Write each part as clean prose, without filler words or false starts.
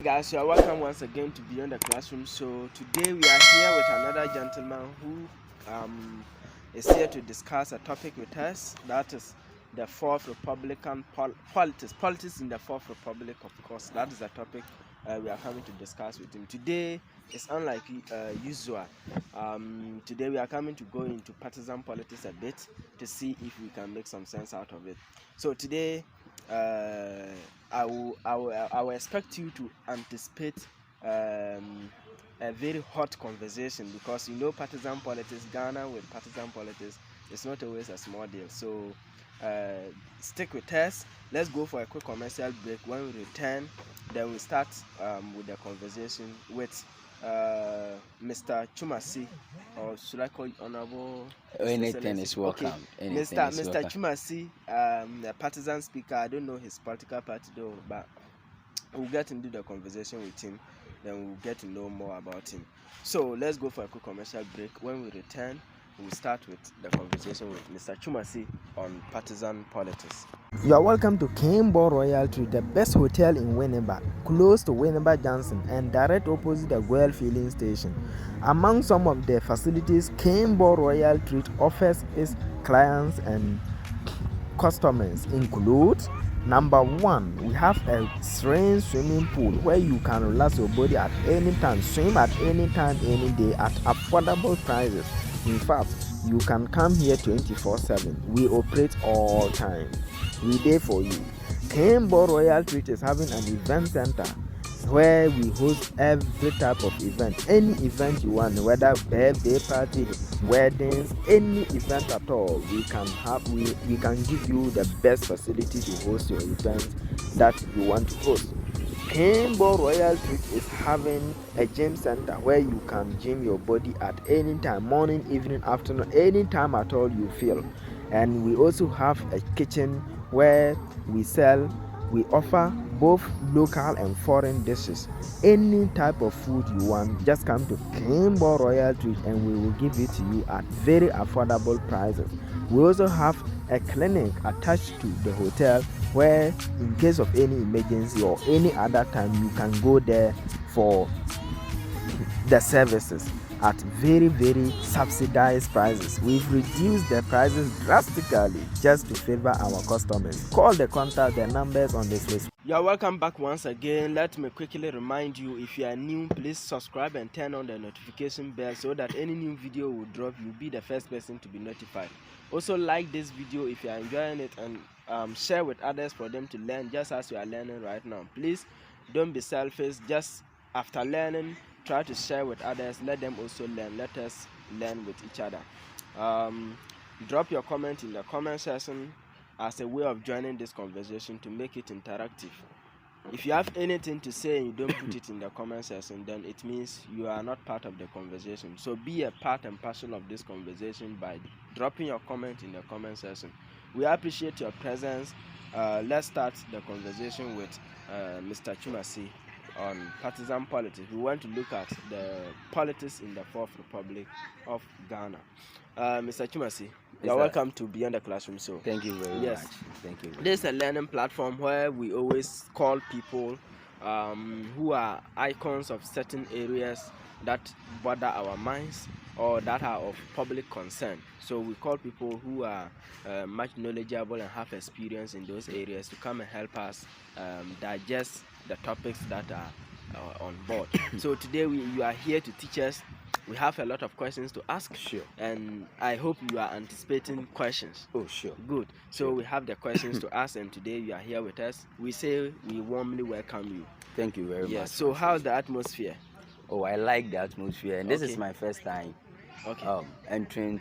Guys, you are welcome once again to Beyond the Classroom. So today we are here with another gentleman who is here to discuss a topic with us. That is the Fourth Republican politics in the Fourth Republic. Of course, that is the topic we are coming to discuss with him today. It's unlike usual. Today we are coming to go into partisan politics a bit to see if we can make some sense out of it. So today. I will expect you to anticipate a very hot conversation, because you know partisan politics, Ghana with partisan politics, it's not always a small deal. So stick with us. Let's go for a quick commercial break. When we return, then we start with the conversation with Mr. Twumasi, or should I call you Honorable? Anything is welcome. Okay. Mr. Twumasi, a partisan speaker. I don't know his political party though, but we'll get into the conversation with him. Then we'll get to know more about him. So let's go for a quick commercial break. When we return, we'll start with the conversation with Mr. Twumasi on partisan politics. You are welcome to Kimbo Royal Treat, the best hotel in Winneba, close to Winneba Johnson and direct opposite the Guel Filling Station. Among some of the facilities Kimbo Royal Treat offers its clients and customers include: number one, we have a serene swimming pool where you can relax your body at any time, swim at any time, any day at affordable prices. In fact, you can come here 24/7. We operate all time. We there for you. Kimbo Royal Treat is having an event center where we host every type of event. Any event you want, whether birthday party, weddings, any event at all, we can give you the best facility to host your event that you want to host. Kimbo Royal Treat is having a gym center where you can gym your body at any time, morning, evening, afternoon, any time at all you feel. And we also have a kitchen where we offer both local and foreign dishes. Any type of food you want, just come to Kimbo Royal Treat and we will give it to you at very affordable prices. We also have a clinic attached to the hotel where, in case of any emergency or any other time, you can go there for the services at very, very subsidized prices. We've reduced the prices drastically just to favor our customers. Call the numbers on this list. You're welcome back once again. Let me quickly remind you, if you are new, please subscribe and turn on the notification bell so that any new video will drop, you'll be the first person to be notified. Also, like this video if you are enjoying it, and share with others for them to learn just as you are learning right now. Please don't be selfish. Just after learning, try to share with others. Let them also learn. Let us learn with each other. Drop your comment in the comment section as a way of joining this conversation to make it interactive. If you have anything to say and you don't put it in the comment section, then it means you are not part of the conversation. So be a part and parcel of this conversation by dropping your comment in the comment section. We appreciate your presence. Let's start the conversation with Mr. Twumasi on partisan politics. We want to look at the politics in the Fourth Republic of Ghana. Mr. Twumasi, you're welcome to Beyond the Classroom. So thank you very much. Thank you. This is a learning platform where we always call people who are icons of certain areas that bother our minds or that are of public concern. So we call people who are much knowledgeable and have experience in those areas to come and help us digest the topics that are on board. So today you are here to teach us. We have a lot of questions to ask. Sure. And I hope you are anticipating questions. Oh, sure. Good. So we have the questions to ask, and today you are here with us. We say we warmly welcome you. Thank you very much. So how's the atmosphere? Oh, I like the atmosphere, and this is my first time entering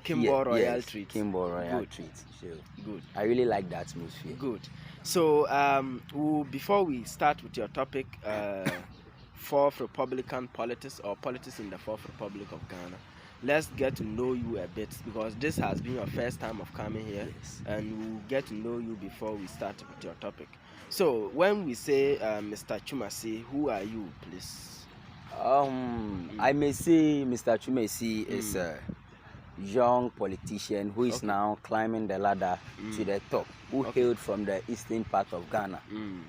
Kimbo Royal Treat. Kimbo Royal Treat. Sure. Good. I really like the atmosphere. Good. So before we start with your topic, Fourth Republican politics, or politics in the Fourth Republic of Ghana, let's get to know you a bit, because this has been your first time of coming here. Yes. And we'll get to know you before we start with your topic. So when we say Mr. Twumasi, who are you, please? I may say Mr. Twumasi is young politician who is now climbing the ladder to the top, who hailed from the eastern part of Ghana,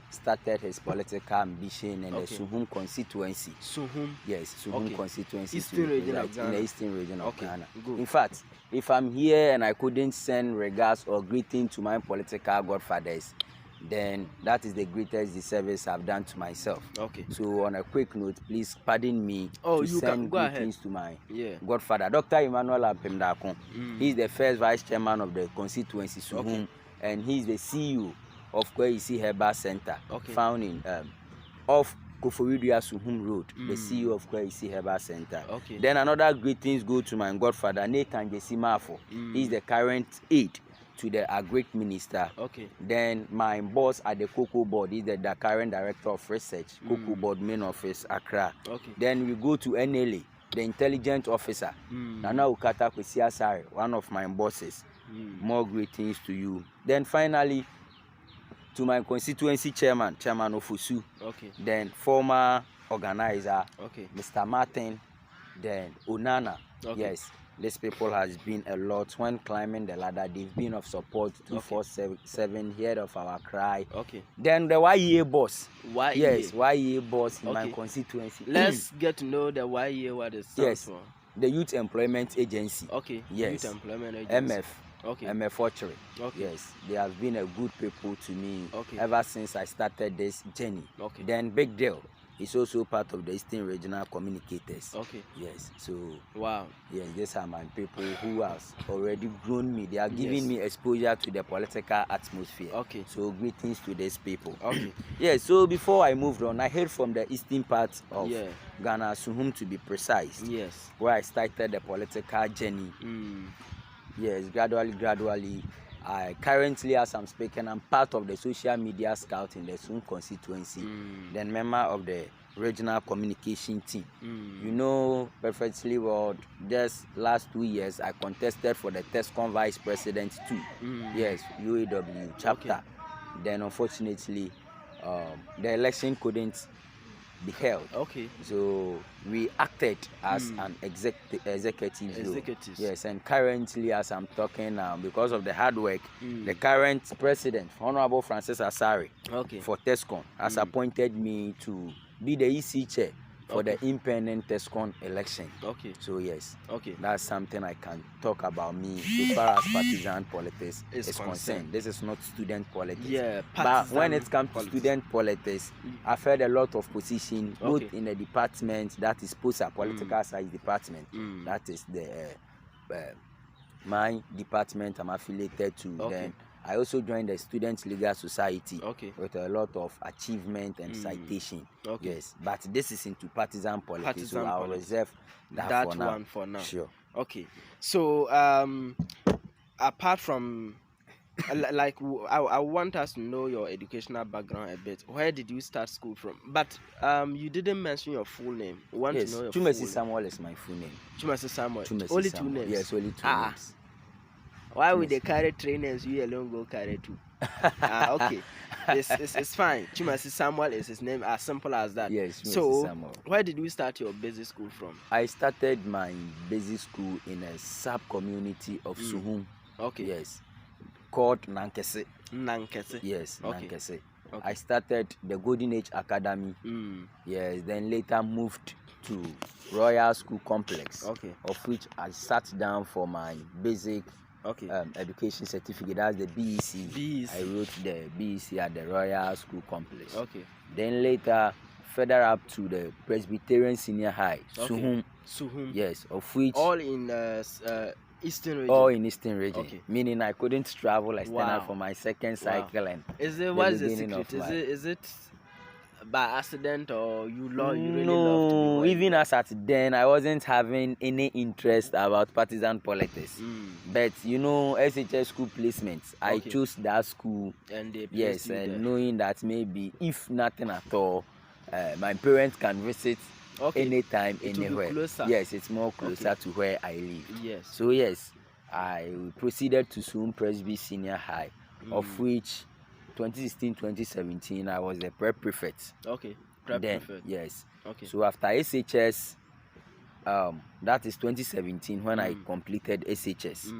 started his political ambition in the Suhum constituency. Suhum? Yes, Suhum constituency in the eastern region of Ghana. Good. In fact, if I'm here and I couldn't send regards or greeting to my political godfathers, then that is the greatest disservice I've done to myself. So on a quick note, please pardon me to send greetings to my godfather, Dr. Emmanuel Apemdakon. He's the first vice chairman of the constituency Suhum, and he's the CEO of Kwesi Herbal Center, found in off Koforidua Suhum Road, the CEO of Kwesi Herbal Center. Then another greetings go to my godfather Nathan Jesimafo. He's the current aide to the agric minister. Then my boss at the Cocoa Board is the current director of research, Cocoa Board main office, Accra. Then we go to NLA, the intelligence officer, Nana Ukata Kwesiasare, one of my bosses. More greetings to you. Then finally, to my constituency chairman Ofusu. Then former organizer, Mr. Martin. Then Onana. Yes. These people has been a lot when climbing the ladder. They've been of support 24/7, heard of our cry. Then the YEA boss. Yes, YEA boss in my constituency. Let's get to know the YEA, what it stands for. The Youth Employment Agency. Yes. Youth Employment Agency. MF. MF Orchard. Yes, they have been a good people to me ever since I started this journey. Then Big Deal is also part of the Eastern Regional Communicators. Yes, so yes, these are my people who has already grown me. They are giving me exposure to the political atmosphere. So greetings to these people. Yes, so before I moved on, I heard from the eastern part of Ghana, Suhum to be precise. Where I started the political journey. Yes, gradually. I currently, as I'm speaking, I'm part of the social media scout in the Suhum constituency, then member of the regional communication team. You know perfectly well, just last 2 years, I contested for the TESCOM vice president too. Yes, UAW chapter. Then unfortunately, the election couldn't be held. So we acted as an executive. Yes, and currently, as I'm talking now, because of the hard work, the current president, Honorable Francis Asari, for TESCOM, has appointed me to be the EC chair for the impending TESCOM election. So yes, that's something I can talk about me so far as partisan politics is concerned. This is not student politics. But when it comes to student politics, I've heard a lot of position both in the department that is POSA, political science department. That is the my department I'm affiliated to. Then I also joined the Student Legal Society with a lot of achievement and citation. Yes, but this is into partisan politics, so I'll reserve that one for now. Sure. So apart from like I want us to know your educational background a bit. Where did you start school from? But you didn't mention your full name. We want to know your Twumasi Samuel is my full name. Twumasi Samuel. Only 2 names. Yes, only 2 names. Why would they carry trainers? You alone go carry 2. It's fine. Twumasi Samuel is his name, as simple as that. Yes. So Samuel. Where did you start your basic school from? I started my basic school in a sub-community of Suhum. Yes, called Nankese. Yes, Nankese. I started the Golden Age Academy. Yes, then later moved to Royal School Complex, of which I sat down for my basic education certificate. That's the BEC. I wrote the BEC at the Royal School Complex. Then later, further up to the Presbyterian Senior High, Suhum. Yes, of which all in Eastern region. All in Eastern region. Meaning I couldn't travel external for my second cycle. And what is the secret? Is it by accident or you really no, love to be even as at then I wasn't having any interest about partisan politics. But you know, SHS school placements, I chose that school. And they and knowing that maybe if nothing at all, my parents can visit anytime, anywhere. Yes, it's more closer to where I live. So yes, I proceeded to Suhum Presby Senior High, of which 2016-2017 I was the prep prefect. Prefect. Yes. So after SHS, that is 2017 when I completed SHS.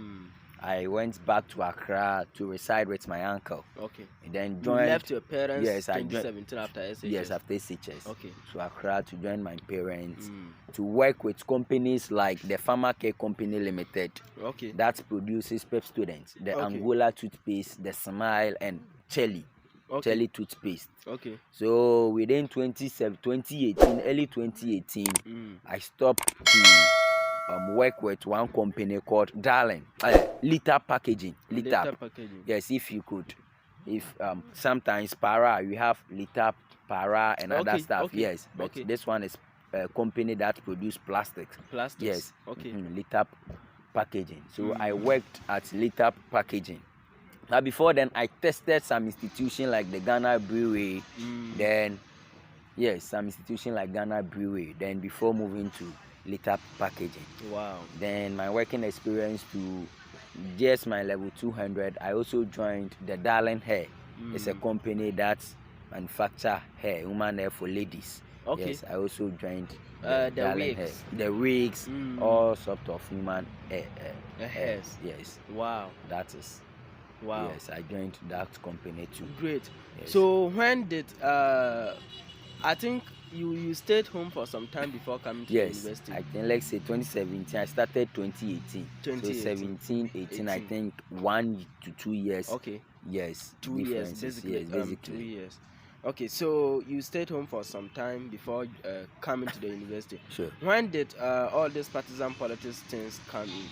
I went back to Accra to reside with my uncle. Okay. And then joined. You left your parents. Yes, 2017 after SHS. Yes, after SHS. Okay. To Accra to join my parents to work with companies like the Pharma Care Company Limited. Okay. That produces PEP students, the Angola toothpaste, the Smile, and Chelly. Okay. Chelly toothpaste. Okay. So within 2018, early 2018, I stopped to work with one company called Darling, Litter Packaging. Litter Packaging. Yes, if you could. If sometimes Para, we have Litter, Para, and other stuff. Okay. Yes, but this one is a company that produce plastics. Plastics. Yes. Okay. Litter Packaging. So I worked at Litter Packaging. Now before then, I tested some institution like the Ghana Brewery. Then, yes, some institution like Ghana Brewery. Then before moving to Litter Packaging. Wow. Then my working experience to just my level 200, I also joined the Darling Hair. It's a company that manufacture hair, human hair for ladies. Okay. Yes, I also joined the Darling Hair. The wigs, all sorts of human hairs. Yes. Wow. That is. Wow. Yes, I joined that company too. Great. Yes. So when did I think you stayed home for some time before coming to university? I think let's say 2017. I started 2018. So 17, 18, I think 1 to 2 years. Okay. Yes. 2 years basically. Yes, basically. 2 years. Okay, so you stayed home for some time before coming to the university. Sure. When did all these partisan politics things come in?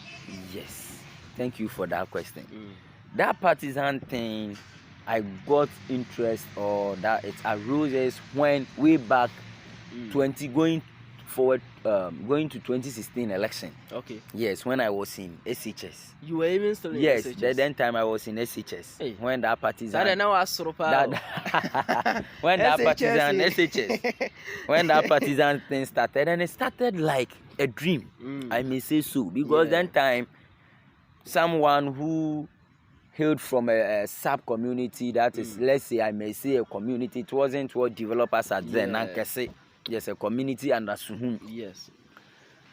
Yes. Thank you for that question. That partisan thing, I got interest, or that it arose when way back going to 2016 election. Okay. Yes, when I was in SHS. You were even still in SHS? Yes, then time I was in SHS. Hey. When that partisan. That now when that partisan SHS. When that partisan thing started, and it started like a dream. I may say so, because then time someone who hailed from a sub community, that is, let's say, I may say a community. It wasn't what developers had then. Yes, a community under Suhum. Yes.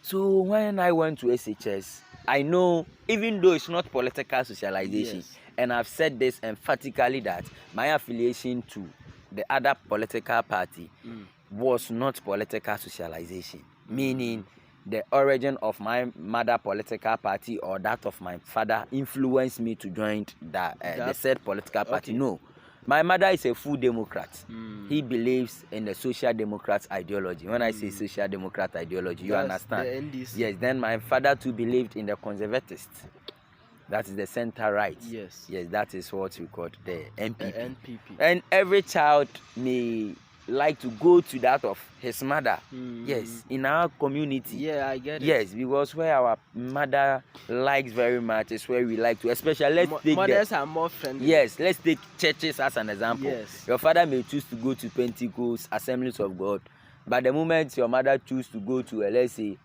So when I went to SHS, I know, even though it's not political socialization, and I've said this emphatically, that my affiliation to the other political party was not political socialization, meaning the origin of my mother political party or that of my father influenced me to join the said political party. No. My mother is a full Democrat. He believes in the Social Democrat ideology. When I say Social Democrat ideology, you understand? The NDC. Yes, then my father too believed in the Conservatists. That is the center right. Yes. Yes, that is what we call the NPP. The NPP. And every child may like to go to that of his mother. Yes, in our community. Yeah, I get it. Yes, because where our mother likes very much is where we like to, especially mothers are more friendly. Yes, let's take churches as an example. Yes. Your father may choose to go to Pentecost, Assemblies of God, but the moment your mother choose to go to let's say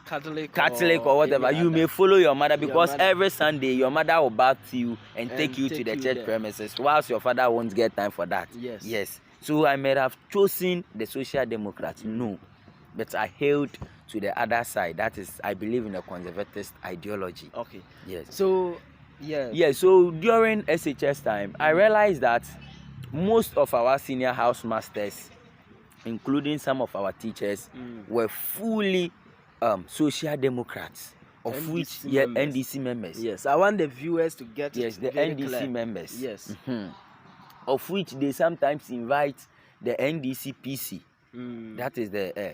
Catholic or whatever, you may follow your mother, because every Sunday your mother will bath you and take you to the church premises, whilst your father won't get time for that. Yes. So I may have chosen the Social Democrats, no, but I held to the other side. That is, I believe in the conservative ideology. Okay. Yes. So, so during SHS time, I realized that most of our senior house masters, including some of our teachers, were fully Social Democrats, of NDC which NDC members. Yes, I want the viewers to get the NDC clear. Members. Yes. Of which they sometimes invite the NDC PC, that is the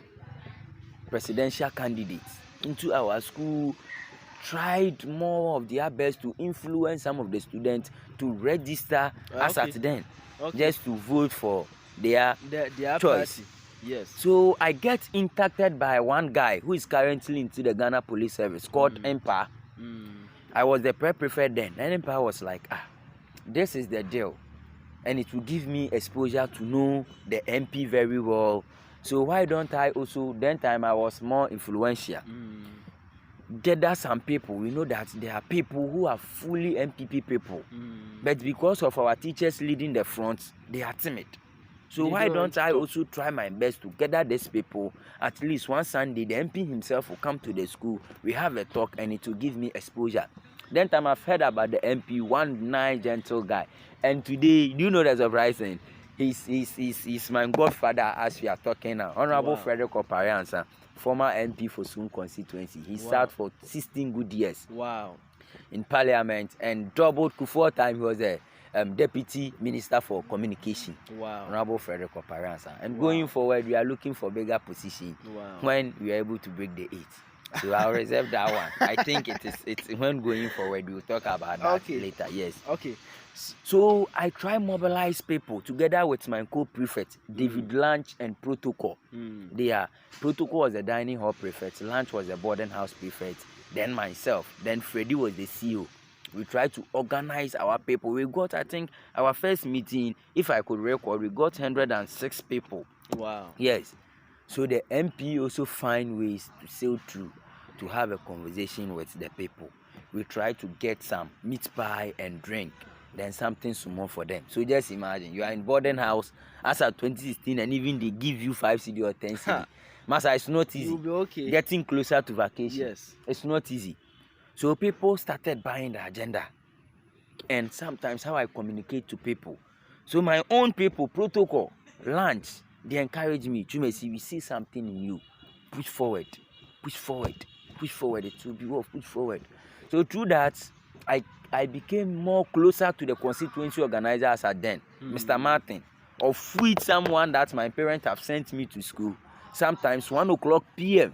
presidential candidate, into our school, tried more of their best to influence some of the students to register as at then, just to vote for their choice. Party. Yes. So I get impacted by one guy who is currently into the Ghana Police Service called Empire. I was the prefect then, and Empire was like, this is the deal. And it will give me exposure to know the MP very well. So why don't I also, then time I was more influential. There are some people, we know that there are people who are fully NPP people. But because of our teachers leading the front, they are timid. So why don't I also try my best to gather these people? At least one Sunday, the MP himself will come to the school. We have a talk and it will give me exposure. Then time I've heard about the MP, one nice, gentle guy. And today, do you know the surprise thing? He's my godfather as we are talking now. Honorable Frederick Opariansa, former MP for Sun constituency. He sat for 16 good years. Wow. In Parliament and doubled Kufuor time. He was a Deputy Minister for Communication. Wow. Honorable Frederick Opariansa. And going forward, we are looking for bigger position when we are able to break the 8. So I'll reserve that one. I think it's when going forward we'll talk about that later. Yes. Okay. So I try mobilize people together with my co-prefect, David Lunch and Protocol. Protocol was the dining hall prefect, Lunch was the boarding house prefect, then myself, then Freddie was the CEO. We tried to organize our people. We got, I think, our first meeting, if I could record, we got 106 people. Wow. Yes. So the MP also find ways to sail through, to have a conversation with the people. We try to get some meat pie and drink, then something small for them. So just imagine, you are in boarding house as at 2016 and even they give you 5 cedi or 10 cedi. Massa, it's not easy. You'll be okay. Getting closer to vacation. Yes. It's not easy. So people started buying the agenda. And sometimes how I communicate to people. So my own people, Protocol, Lunch, they encourage me. Twumasi, we see something in you. Push forward. Push forward. Push forward. It will be worth. Push forward. So through that, I became more closer to the constituency organizer as at then, Mr. Martin, of which someone that my parents have sent me to school. Sometimes 1 o'clock p.m.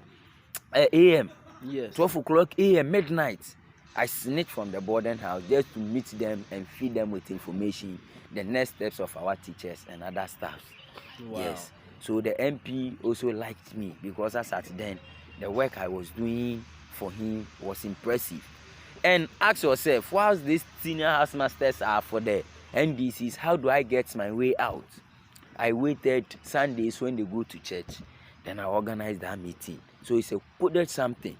a.m. Yes. 12 o'clock a.m. midnight. I sneak from the boarding house just to meet them and feed them with information, the next steps of our teachers and other staffs. Wow. Yes. So the MP also liked me because as at then, the work I was doing for him was impressive. And ask yourself, whilst these senior housemasters are for the NDCs, how do I get my way out? I waited Sundays when they go to church. Then I organized that meeting. So it's a coded something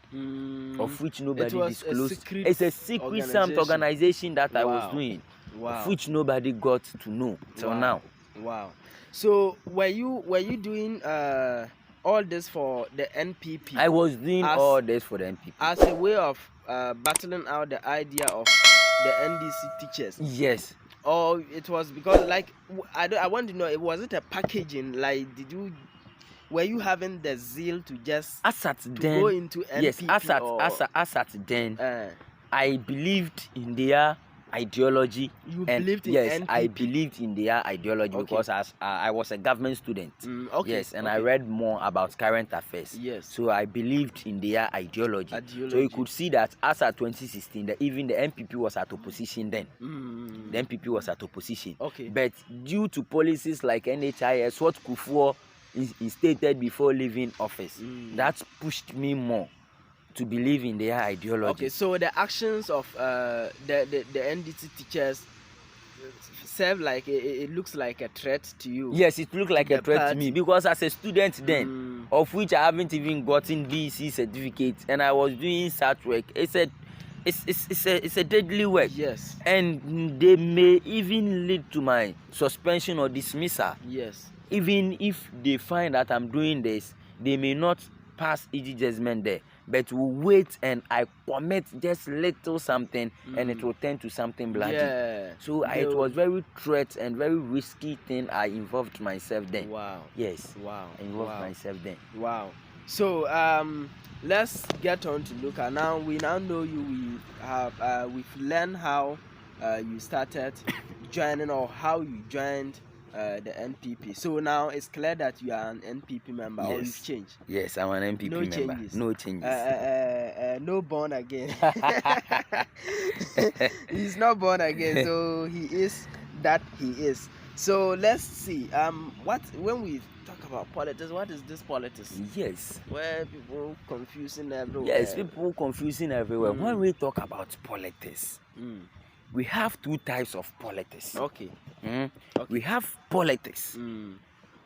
of which nobody disclosed. It's a secret organization that I was doing, of which nobody got to know till now. Wow. So were you doing all this for the NPP? I was doing all this for the NPP as a way of battling out the idea of the NDC teachers. Yes. Or it was because, like, I want to know, was it a packaging? Like, were you having the zeal to just go into NPP? Yes, as at then, I believed in their ideology. You believed in NPP? I believed in their ideology because I was a government student. Yes, and I read more about current affairs. Yes. So I believed in their ideology. So you could see that as at 2016, even the NPP was at opposition then. The NPP was at opposition. Okay. But due to policies like NHIS, what Kufuor instated before leaving office, that pushed me more to believe in their ideology. Okay, so the actions of the NDC teachers serve like it looks like a threat to you. Yes, it looked like a threat to me because as a student then, of which I haven't even gotten BEC certificate, and I was doing such work. It's a deadly work. Yes. And they may even lead to my suspension or dismissal. Yes. Even if they find that I'm doing this, they may not pass easy judgment there, but we'll wait and I commit just little something and it will turn to something bloody. Yeah. So it was very threat and very risky thing I involved myself then. Wow. Yes. Wow. I involved myself then. Wow. So let's get on to look at now. We now know you. We've learned how you started joining or how you joined the NPP. So now it's clear that you are an NPP member. Yes. Or you've changed. Yes, I'm an NPP member. Changes. No changes. No born again. He's not born again, so he is that he is. So let's see. When we talk about politics, what is this politics? Yes. Where people confusing everywhere. Yes, people confusing everywhere. When we talk about politics, we have two types of politics. Okay. Okay. We have politics.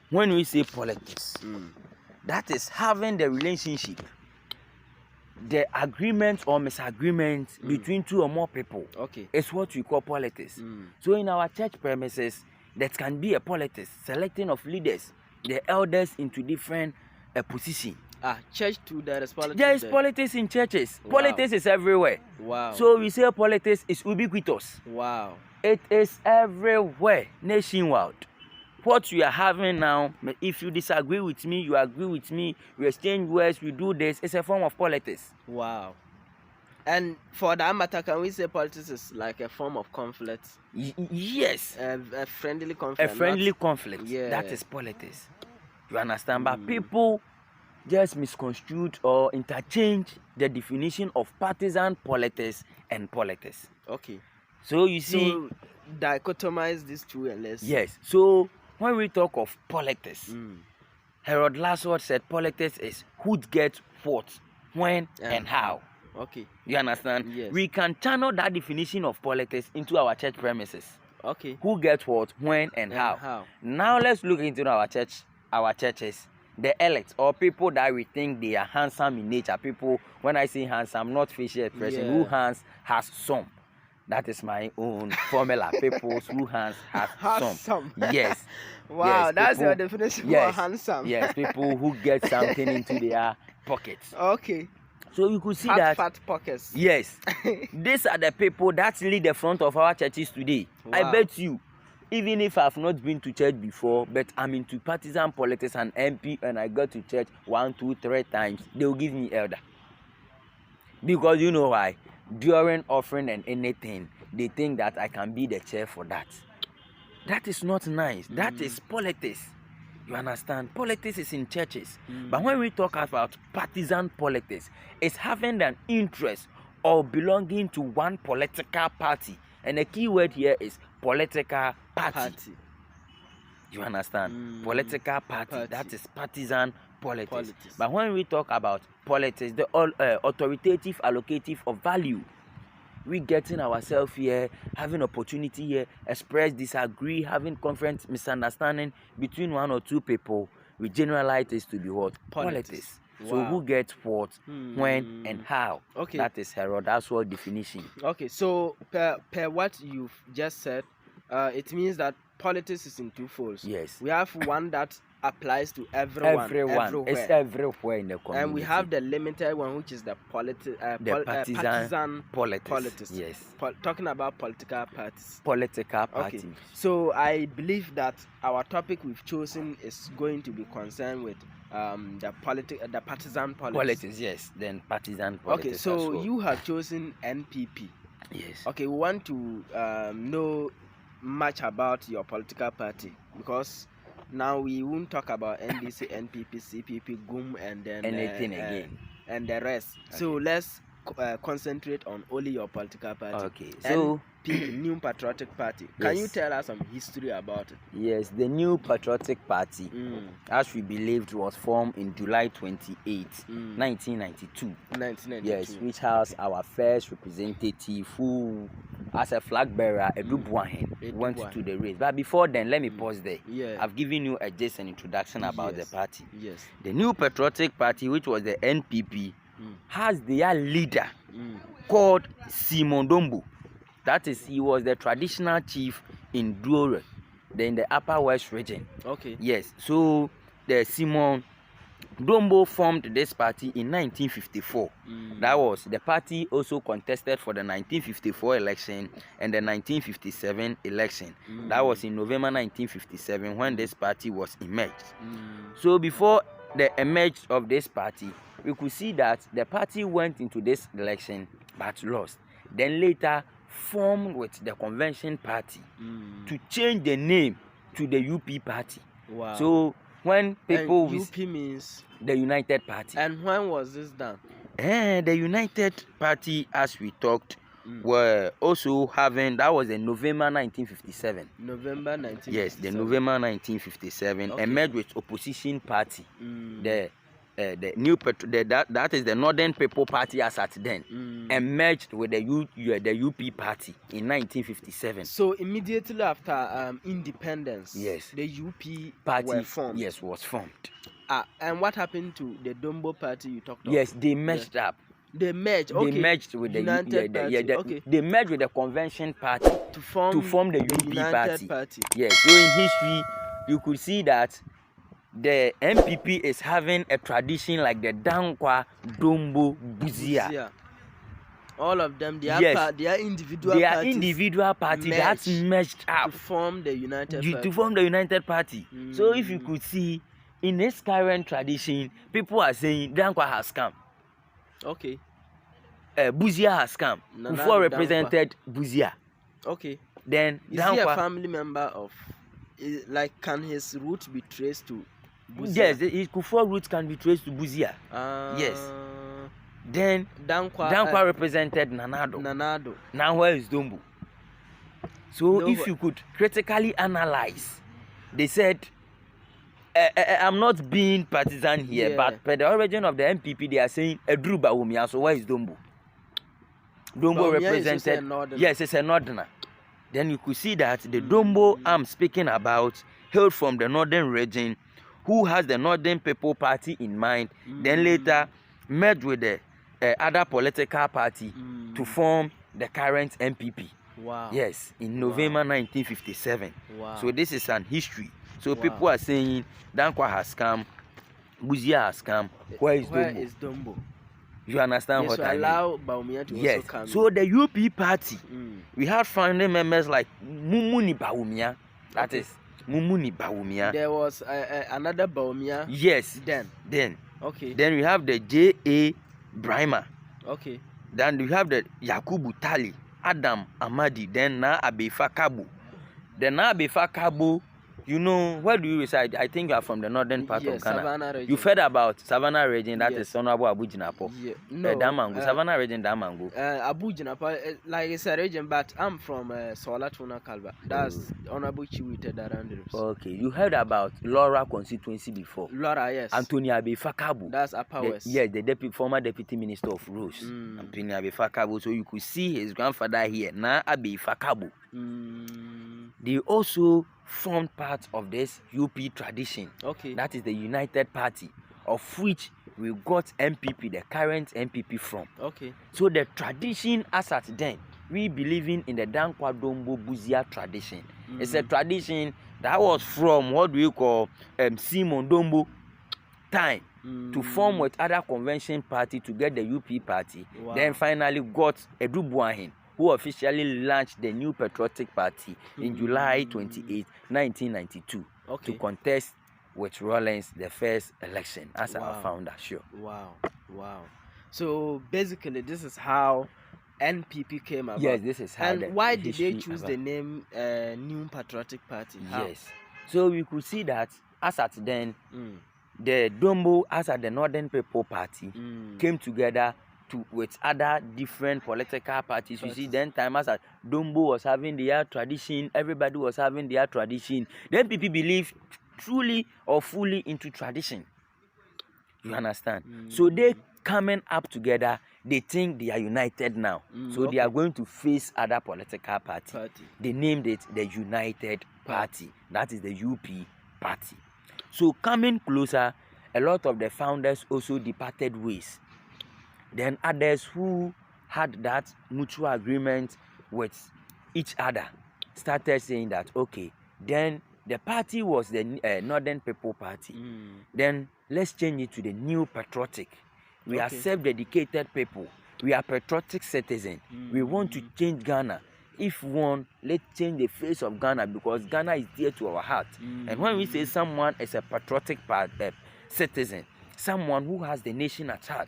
When we say politics, that is having the relationship, the agreement or misagreement between two or more people. Okay. It's what we call politics. So in our church premises, that can be a politics, selecting of leaders, the elders into different positions. Church too, there is politics. There is politics in churches. Wow. Politics is everywhere. Wow. So we say politics is ubiquitous. Wow. It is everywhere, nationwide. What we are having now, if you disagree with me, you agree with me, we exchange words, we do this, it's a form of politics. Wow. And for that matter, can we say politics is like a form of conflict? Yes. A friendly conflict. A friendly conflict. Yeah. That is politics. You understand? But people just misconstrued or interchange the definition of partisan politics and politics. Okay. So you see, so dichotomize these two and let's. Yes. So when we talk of politics, Harold Lasword said politics is who gets what, when, and how. Okay. You understand? Yes. We can channel that definition of politics into our church premises. Okay. Who gets what, when, and how. Now let's look into our churches. The elect or people that we think they are handsome in nature. People, when I say handsome, not facial expression, who has some. That is my own formula. People who has some. Yes. Wow, yes, that's people, your definition for handsome. Yes, people who get something into their pockets. Okay. So you could see that fat pockets. Yes. These are the people that lead the front of our churches today. Wow. I bet you, even if I've not been to church before, but I'm into partisan politics and MP and I go to church 1, 2, 3 times, they'll give me elder. Because you know why? During offering and anything, they think that I can be the chair for that. That is not nice. That is politics. You understand? Politics is in churches. But when we talk about partisan politics, it's having an interest or belonging to one political party. And the key word here is political party. You understand? Political party. That is partisan politics. But when we talk about politics, the authoritative allocative of value, we getting ourselves here, having opportunity here, express, disagree, having conference, misunderstanding between 1 or 2 people, we generalize this to be what? Politics. Wow. So who gets what, when, and how? Okay. That is Harold Lasword definition. Okay, so per what you've just said, it means that politics is in 2 folds. Yes. We have one that applies to everyone. Everywhere. It's everywhere in the community. And we have the limited one, which is the partisan politics. Yes. Talking about political parties. Political parties. Okay. So I believe that our topic we've chosen is going to be concerned with the partisan politics. Yes. Then partisan politics. Okay. So you have chosen NPP. Yes. Okay. We want to know much about your political party, because now we won't talk about NDC, NPP, CPP, GUM, and then anything again, and the rest. Okay. So let's concentrate on only your political party. Okay. So NPP, New Patriotic Party. Can you tell us some history about it? Yes, the New Patriotic Party, as we believed, was formed in July 28, 1992. 1992. Yes, which has our first representative who, as a flag bearer, Edubuahen, went to the race. But before then, let me pause there. Yeah. I've given you just an introduction about the party. Yes. The New Patriotic Party, which was the NPP, has their leader called Simon Dombo. That is, he was the traditional chief in Duore, in the Upper West region. Okay. Yes. So the Simon Dombo formed this party in 1954. That was the party also contested for the 1954 election and the 1957 election. That was in November 1957 when this party was emerged. So before the emerge of this party, we could see that the party went into this election but lost. Then later formed with the Convention Party to change the name to the UP Party. Wow. So when people UP means the United Party. And when was this done? The United Party, as we talked, were also having, that was in November 1957. November 1957. Yes, the November 1957 emerged with opposition party. The new that is the Northern People Party as at then, emerged with the UP Party in 1957. So immediately after independence, yes, the UP Party were formed. Yes, was formed. And what happened to the Dombo Party you talked about? Yes, they meshed up. They merged. Okay. They merged with United Party. Okay. They merged with the Convention Party to form the UP Party. Yes. So in history, you could see that the NPP is having a tradition like the Dankwa, Dombo, Buzia. All of them, they are individual parties that's merged up to form the United Party. So if you could see, in this current tradition, people are saying Dankwa has come. Okay. Buzia has come. Before represented Buzia. Okay. Then is he a family member of? Like, can his roots be traced to Buzia? Yes, his Kufuor roots can be traced to Buzia. Yes. Then Dankwa represented Nanado. Now where is Dombo? So if you could critically analyze, they said, I'm not being partisan here, but per the origin of the NPP, they are saying Edru Bawumia. So where is Dombo? Dombo represented, yes, it's a northerner. Then you could see that the Dombo I'm speaking about hailed from the northern region, who has the Northern People Party in mind, then later merged with the other political party to form the current NPP. Wow. Yes, in November 1957. Wow. So this is an history. So people are saying Dankwa has come, Buzia has come. Where is Dombo? You understand what I mean? Allow Bawumia to also come. So the UP party, we had founding members like Mumuni Bawumia. That is Mumuni Bawumia. There was another Bawumia. Yes. Then. Okay. Then we have the J.A. Brahma. Okay. Then we have the Yakubu Tali, Adam Amadi, then Na Abefa Kabu. The Na Abefa Kabu, you know, where do you reside? I think you are from the northern part of Ghana. Savannah region. You've heard about Savannah region, that is Honorable Abu Jinapo. Yeah. No. Damangu, Savannah region, Damangu. Abu Jinapo, like it's a region, but I'm from Solatuna Kalba. That's Honorable Chiwite Darandrus. Okay, you heard about Laura constituency before? Laura, yes. Antonia Abefa Kabu. That's Upper West. Yes, the former deputy minister of Roads. Antonia Abefa Kabu. So you could see his grandfather here, Na Abefa Kabu. They also formed part of this UP tradition. Okay. That is the United Party, of which we got NPP, the current NPP from. Okay. So the tradition as at then, we believing in the Dankwa Dombo Buzia tradition. It's a tradition that was from what we call Simon Dombo time to form with other convention party to get the UP party. Wow. Then finally got Edu Buahin, who officially launched the New Patriotic Party in July 28, 1992, to contest with Rawlings the first election as our founder. Sure. Wow. So basically, this is how NPP came about. Yes, this is how. And why did they choose the name New Patriotic Party? How? Yes. So we could see that as at then, the Dombo, as at the Northern People Party, came together with other different political parties. You see, then time as Dombo was having their tradition, everybody was having their tradition. Then people believe truly or fully into tradition. You understand? So they coming up together, they think they are united now. So they are going to face other political party. They named it the United Party. That is the UP Party. So coming closer, a lot of the founders also departed ways. Then others who had that mutual agreement with each other started saying that, okay, then the party was the Northern People Party. Then let's change it to the New Patriotic. We are self-dedicated people. We are patriotic citizens. We want to change Ghana. If one, let's change the face of Ghana, because Ghana is dear to our heart. And when we say someone is a patriotic citizen, someone who has the nation at heart,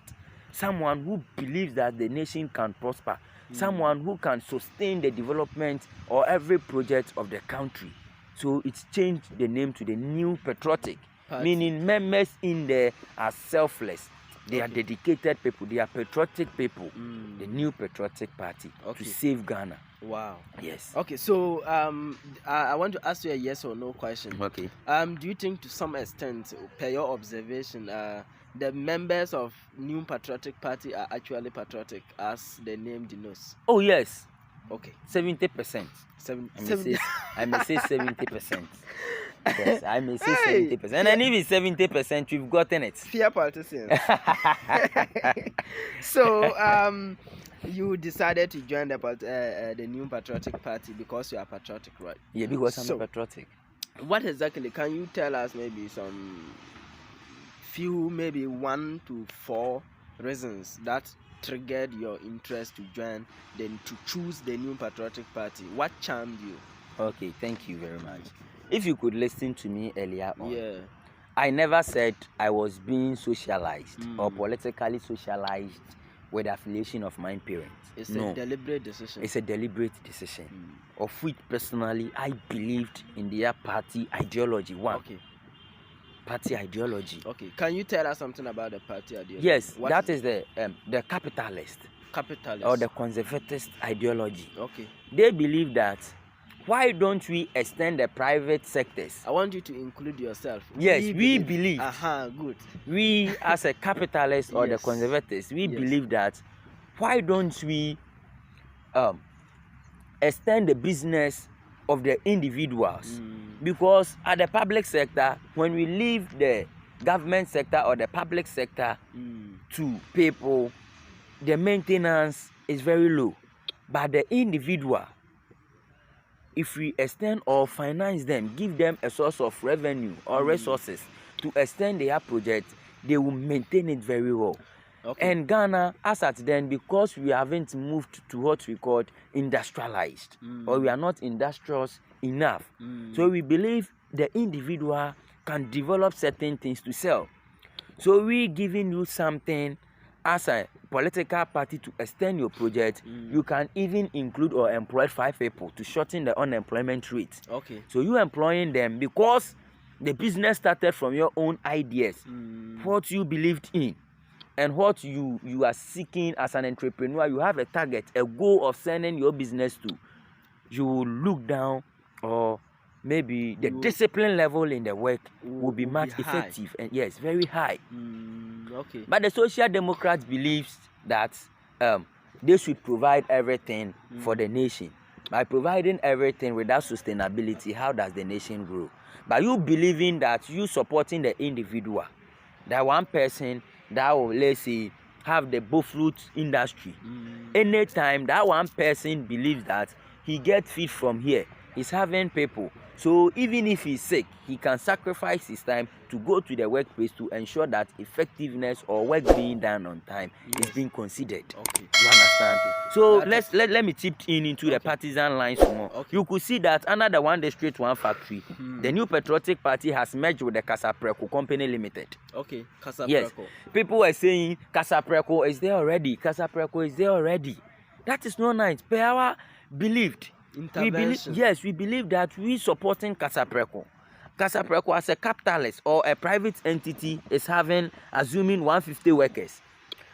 someone who believes that the nation can prosper, someone who can sustain the development or every project of the country. So it's changed the name to the New Patriotic, meaning members in there are selfless. They are dedicated people. They are patriotic people. The New Patriotic Party to save Ghana. Wow. Yes. Okay, so I want to ask you a yes or no question. Okay. Do you think to some extent, per your observation, the members of New Patriotic Party are actually patriotic, as the name denotes? Oh, yes. Okay. 70%. I may say 70%. Yes, I may say 70%. And if it's 70%, we've gotten it. Fear politicians. So, you decided to join the New Patriotic Party because you are patriotic, right? Yeah, because I'm patriotic. What exactly? Can you tell us maybe maybe 1 to 4 reasons that triggered your interest to join, then to choose the New Patriotic Party? What charmed you? Okay, thank you very much. If you could listen to me earlier on, I never said I was being socialized or politically socialized with the affiliation of my parents. It's a deliberate decision. It's a deliberate decision. Of which personally I believed in their party ideology. Party ideology. Okay. Can you tell us something about the party ideology? Yes, that is the capitalist or the conservative ideology. Okay. They believe that why don't we extend the private sectors? I want you to include yourself. Yes, we believe. Good. We as a capitalist or the conservatives, we believe that why don't we extend the business of the individuals? Because at the public sector, when we leave the government sector or the public sector to people, the maintenance is very low. But the individual, if we extend or finance them, give them a source of revenue or resources to extend their project, they will maintain it very well. Okay. And Ghana, as at then, because we haven't moved to what we call industrialized, or we are not industrious enough, so we believe the individual can develop certain things to sell. So we giving you something as a political party to extend your project. You can even include or employ 5 people to shorten the unemployment rate. Okay. So you employing them because the business started from your own ideas, what you believed in, and what you are seeking as an entrepreneur. You have a target, a goal of sending your business to. You will look down, or maybe the discipline level in the work will be much effective and very high. Okay. But the Social Democrats believes that they should provide everything for the nation. By providing everything without sustainability, how does the nation grow? By you believing that you supporting the individual, that one person that will, let's say, have the fruit industry. Anytime that one person believes that he gets feed from here, he's having people. So even if he's sick, he can sacrifice his time to go to the workplace to ensure that effectiveness or work being done on time is being considered. Okay. You understand? So let me chip into the partisan lines more. Okay. You could see that under the One District, One Factory, the New Patriotic Party has merged with the Casapreco Company Limited. Okay, Casapreco. Yes. People were saying Casapreco is there already. Casapreco is there already. That is not nice. Per our believed. We believe that we supporting Casapreco. Casapreco as a capitalist or a private entity is assuming 150 workers.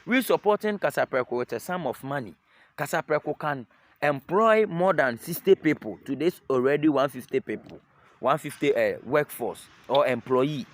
We supporting Casapreco with a sum of money. Casapreco can employ more than 60 people. Today's already 150 people, 150 workforce or employee,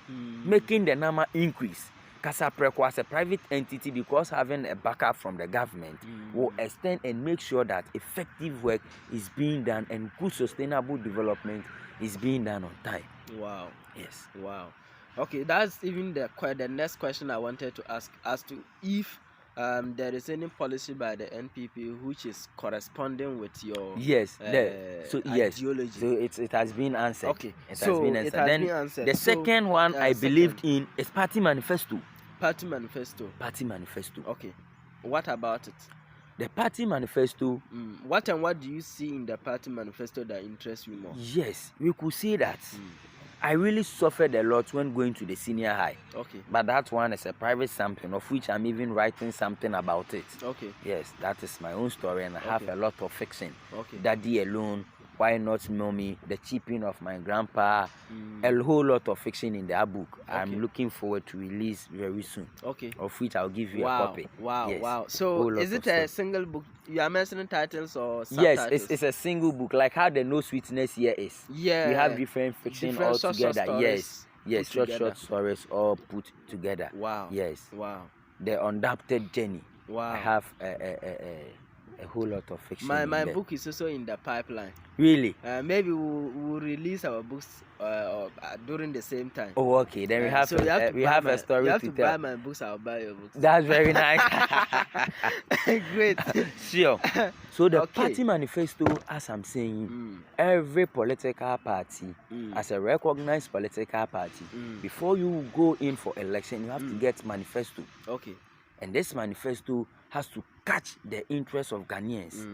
making the number increase. Casapreco as a private entity, because having a backup from the government, will extend and make sure that effective work is being done and good sustainable development is being done on time. Wow. Yes. Wow. Okay, that's even the next question I wanted to ask, as to if there is any policy by the NPP which is corresponding with your ideology. So it has been answered. Okay, it has been answered. The second one I believed in is party manifesto. Party manifesto. Party manifesto. Okay, what about it? The party manifesto. What do you see in the party manifesto that interests you more? Yes, we could see that. I really suffered a lot when going to the senior high. Okay. But that one is a private something, of which I'm even writing something about it. Okay. Yes, that is my own story, and I have a lot of fiction. Okay. Daddy alone, why not mommy, the chipping of my grandpa, a whole lot of fiction in that book. Okay. I'm looking forward to release very soon. Okay. Of which I'll give you a copy. Wow, yes. Wow. So is it a single book? You are mentioning titles or subtitles? Yes, it's a single book, like how the No Sweetness here is. Yeah. We have different fiction all together. Yes, short stories all put together. Wow. Yes. Wow. The Undoubted Journey. Wow. I have a a whole lot of fiction. My book is also in the pipeline. Really? Maybe we'll release our books during the same time. Oh, okay. Then we have so a story you have to tell. You have to buy my books. I'll buy your books. That's very nice. Great. Sure. So the party manifesto, as I'm saying, every political party, as a recognized political party, before you go in for election, you have to get manifesto. Okay. And this manifesto has to catch the interest of Ghanaians,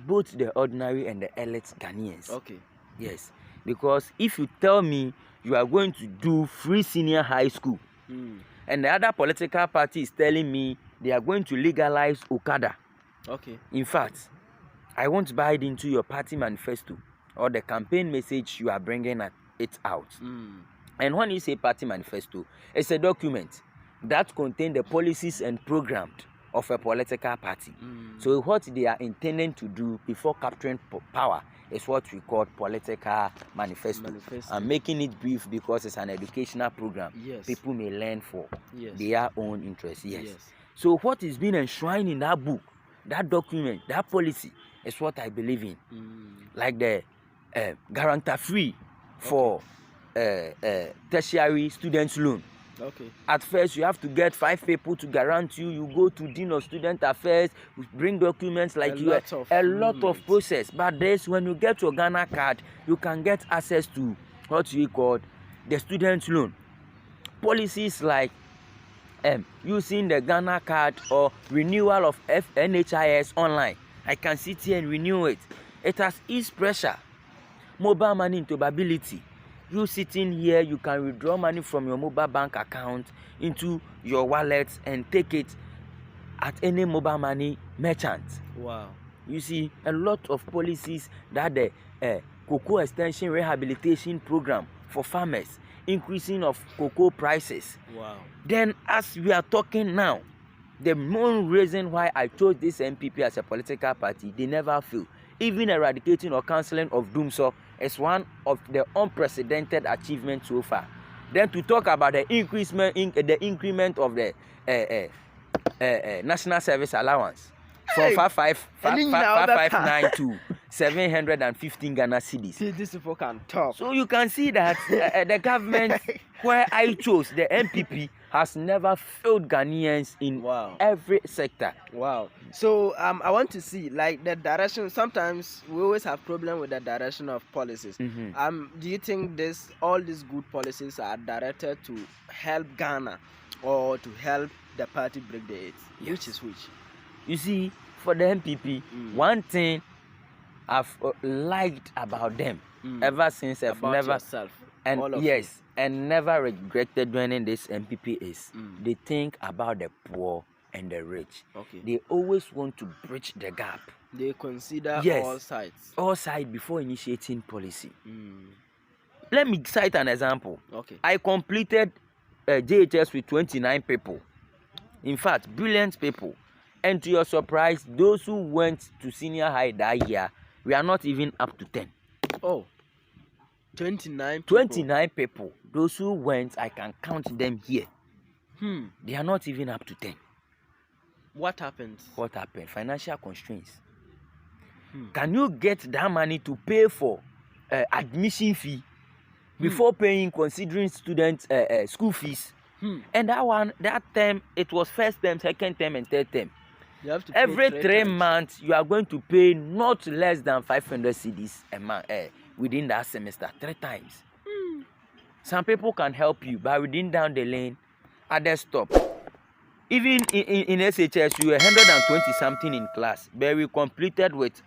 both the ordinary and the elite Ghanaians. Okay. Yes. Because if you tell me you are going to do free senior high school, and the other political party is telling me they are going to legalize Okada. Okay. In fact, I won't buy it into your party manifesto or the campaign message you are bringing it out. And when you say party manifesto, it's a document that contains the policies and programs of a political party. So what they are intending to do before capturing power is what we call political manifesto. I'm making it brief because it's an educational program. Yes. People may learn for their own interests. Yes. So what is being enshrined in that book, that document, that policy is what I believe in. Like the guarantor free for tertiary students loan. Okay. At first, you have to get 5 people to guarantee you. You go to Dean of Student Affairs, bring documents like a lot of process. But this, when you get your Ghana card, you can get access to what we call the student loan. Policies like using the Ghana card or renewal of NHIS online. I can sit here and renew it. It has eased pressure, mobile money into ability. You sitting here, you can withdraw money from your mobile bank account into your wallet and take it at any mobile money merchant. Wow. You see, a lot of policies that the cocoa extension rehabilitation program for farmers, increasing of cocoa prices. Wow. Then as we are talking now, the main reason why I chose this NPP as a political party, they never fail. Even eradicating or cancelling of doomsday is one of the unprecedented achievements so far. Then to talk about the increment of the national service allowance from 559 to 715 Ghana cedis. See, these people can talk. So you can see that the government where I chose, the NPP, has never failed Ghanaians in every sector. Wow. So I want to see like the direction. Sometimes we always have problem with the direction of policies. Do you think all these good policies are directed to help Ghana or to help the party break the eight? Yes. Which is which? You see, for the NPP, one thing I've liked about them ever since I've about never yourself, and yes, and never regretted joining this NPP is they think about the poor and the rich. Okay. They always want to bridge the gap. They consider all sides before initiating policy. Let me cite an example. Okay. I completed JHS with 29 people. In fact, brilliant people. And to your surprise, those who went to senior high that year, we are not even up to 10. Oh, 29 people. 29 people. Those who went, I can count them here. They are not even up to 10. What happened? What happened? Financial constraints. Can you get that money to pay for admission fee before paying, considering students' school fees? And that term, it was first term, second term, and third term. You have to pay every 3 months, you are going to pay not less than 500 cedis a month within that semester, 3 times. Some people can help you, but within down the lane, others stop. Even in SHS, you were 120 something in class, but we completed with